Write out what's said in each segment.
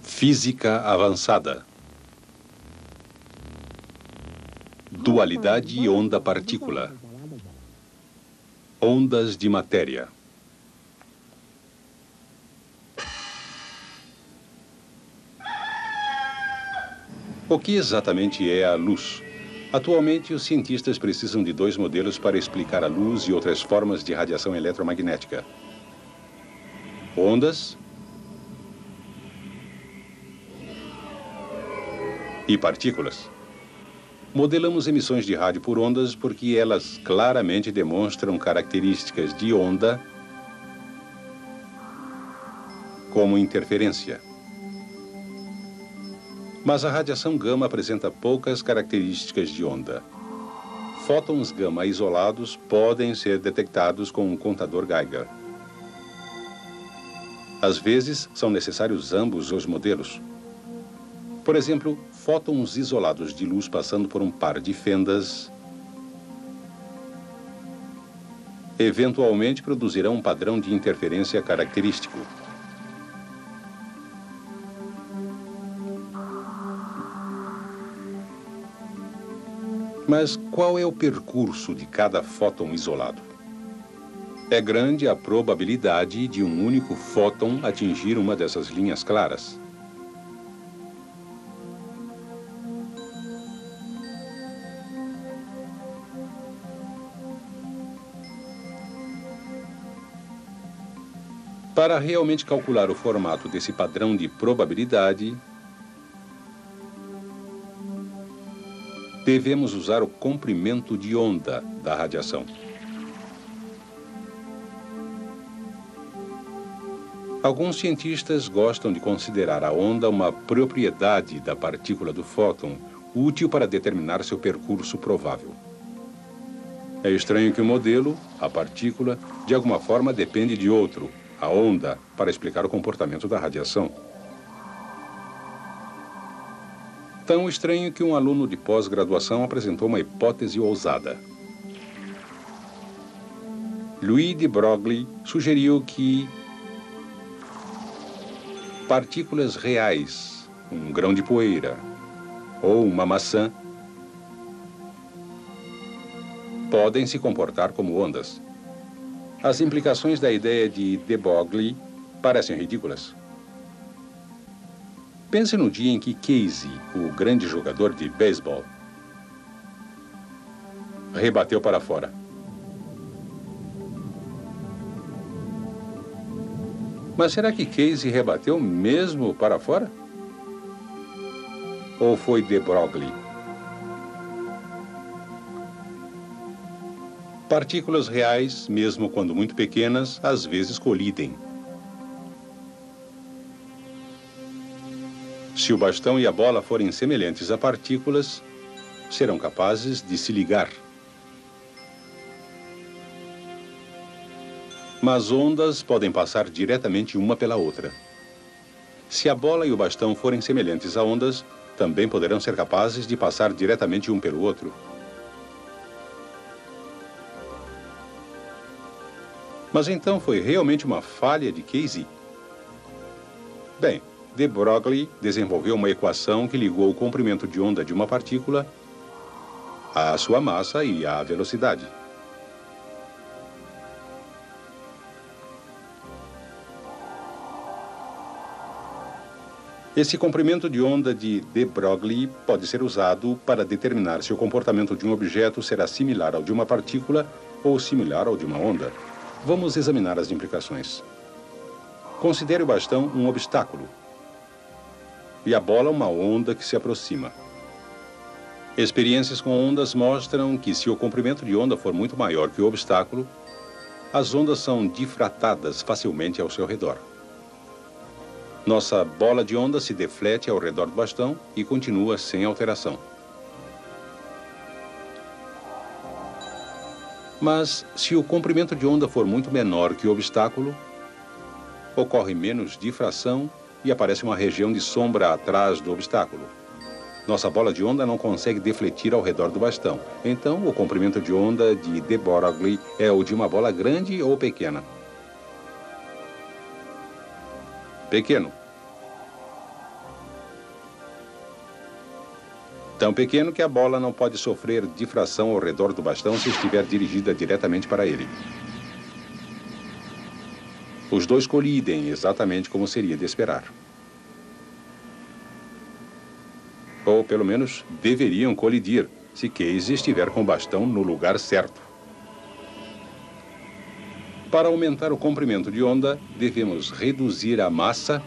Física avançada. Dualidade onda-partícula. Ondas de matéria. O que exatamente é a luz? Atualmente, os cientistas precisam de dois modelos para explicar a luz e outras formas de radiação eletromagnética: ondas e partículas. Modelamos emissões de rádio por ondas porque elas claramente demonstram características de onda, como interferência. Mas a radiação gama apresenta poucas características de onda. Fótons gama isolados podem ser detectados com um contador Geiger. Às vezes, são necessários ambos os modelos. Por exemplo, fótons isolados de luz passando por um par de fendas eventualmente produzirão um padrão de interferência característico. Mas qual é o percurso de cada fóton isolado? É grande a probabilidade de um único fóton atingir uma dessas linhas claras. Para realmente calcular o formato desse padrão de probabilidade, devemos usar o comprimento de onda da radiação. Alguns cientistas gostam de considerar a onda uma propriedade da partícula do fóton, útil para determinar seu percurso provável. É estranho que o modelo, a partícula, de alguma forma depende de outro, a onda, para explicar o comportamento da radiação. Tão estranho que um aluno de pós-graduação apresentou uma hipótese ousada. Louis de Broglie sugeriu que partículas reais, um grão de poeira ou uma maçã, podem se comportar como ondas. As implicações da ideia de Broglie parecem ridículas. Pense no dia em que Casey, o grande jogador de beisebol, rebateu para fora. Mas será que Casey rebateu mesmo para fora? Ou foi de Broglie? Partículas reais, mesmo quando muito pequenas, às vezes colidem. Se o bastão e a bola forem semelhantes a partículas, serão capazes de se ligar. Mas ondas podem passar diretamente uma pela outra. Se a bola e o bastão forem semelhantes a ondas, também poderão ser capazes de passar diretamente um pelo outro. Mas então foi realmente uma falha de Casey? Bem, de Broglie desenvolveu uma equação que ligou o comprimento de onda de uma partícula à sua massa e à velocidade. Esse comprimento de onda de Broglie pode ser usado para determinar se o comportamento de um objeto será similar ao de uma partícula ou similar ao de uma onda. Vamos examinar as implicações. Considere o bastão um obstáculo e a bola uma onda que se aproxima. Experiências com ondas mostram que se o comprimento de onda for muito maior que o obstáculo, as ondas são difratadas facilmente ao seu redor. Nossa bola de onda se deflete ao redor do bastão e continua sem alteração. Mas, se o comprimento de onda for muito menor que o obstáculo, ocorre menos difração e aparece uma região de sombra atrás do obstáculo. Nossa bola de onda não consegue defletir ao redor do bastão. Então, o comprimento de onda de Broglie é o de uma bola grande ou pequena. Pequeno. Tão pequeno que a bola não pode sofrer difração ao redor do bastão se estiver dirigida diretamente para ele. Os dois colidem exatamente como seria de esperar. Ou, pelo menos, deveriam colidir, se Case estiver com o bastão no lugar certo. Para aumentar o comprimento de onda, devemos reduzir a massa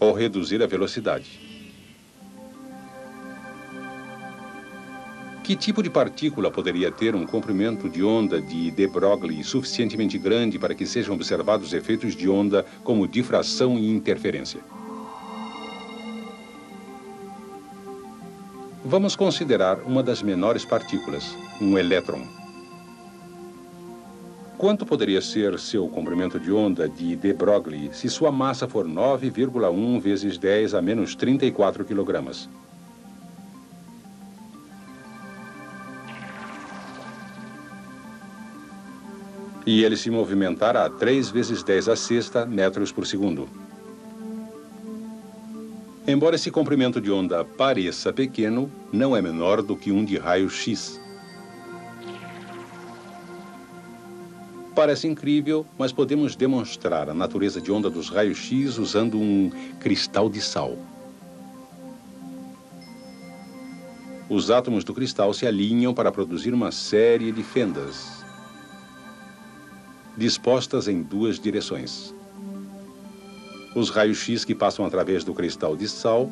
ou reduzir a velocidade. Que tipo de partícula poderia ter um comprimento de onda de de Broglie suficientemente grande para que sejam observados efeitos de onda como difração e interferência? Vamos considerar uma das menores partículas, um elétron. Quanto poderia ser seu comprimento de onda de de Broglie se sua massa for 9,1 vezes 10 a menos 34 kg? E ele se movimentar a 3 vezes 10 a sexta metros por segundo. Embora esse comprimento de onda pareça pequeno, não é menor do que um de raio-x. Parece incrível, mas podemos demonstrar a natureza de onda dos raios-x usando um cristal de sal. Os átomos do cristal se alinham para produzir uma série de fendas, dispostas em duas direções. Os raios-x que passam através do cristal de sal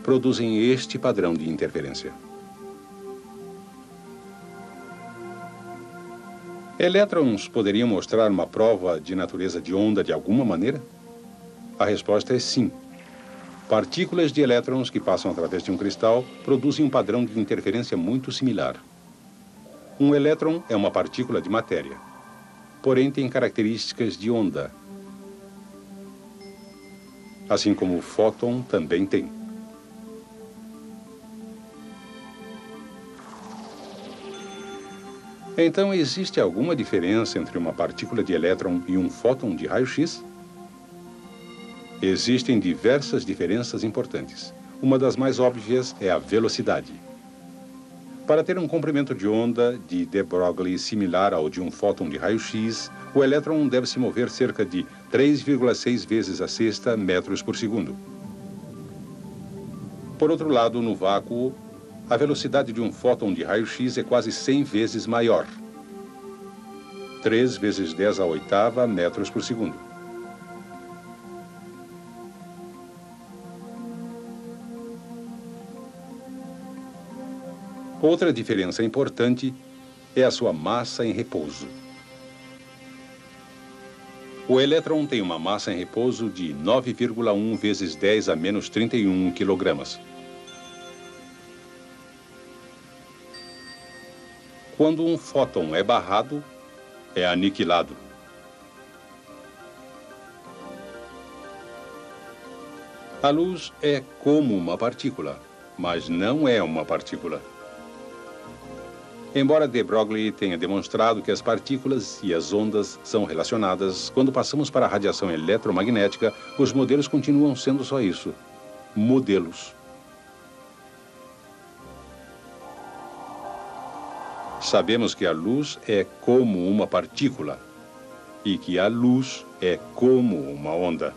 produzem este padrão de interferência. Elétrons poderiam mostrar uma prova de natureza de onda de alguma maneira? A resposta é sim. Partículas de elétrons que passam através de um cristal produzem um padrão de interferência muito similar. Um elétron é uma partícula de matéria, porém tem características de onda, assim como o fóton também tem. Então, existe alguma diferença entre uma partícula de elétron e um fóton de raio-x? Existem diversas diferenças importantes. Uma das mais óbvias é a velocidade. Para ter um comprimento de onda de de Broglie similar ao de um fóton de raio-x, o elétron deve se mover cerca de 3,6 vezes a sexta metros por segundo. Por outro lado, no vácuo, a velocidade de um fóton de raio-x é quase 100 vezes maior. 3 vezes 10 à oitava metros por segundo. Outra diferença importante é a sua massa em repouso. O elétron tem uma massa em repouso de 9,1 vezes 10 a menos 31 kg. Quando um fóton é barrado, é aniquilado. A luz é como uma partícula, mas não é uma partícula. Embora de Broglie tenha demonstrado que as partículas e as ondas são relacionadas, quando passamos para a radiação eletromagnética, os modelos continuam sendo só isso: modelos. Sabemos que a luz é como uma partícula e que a luz é como uma onda.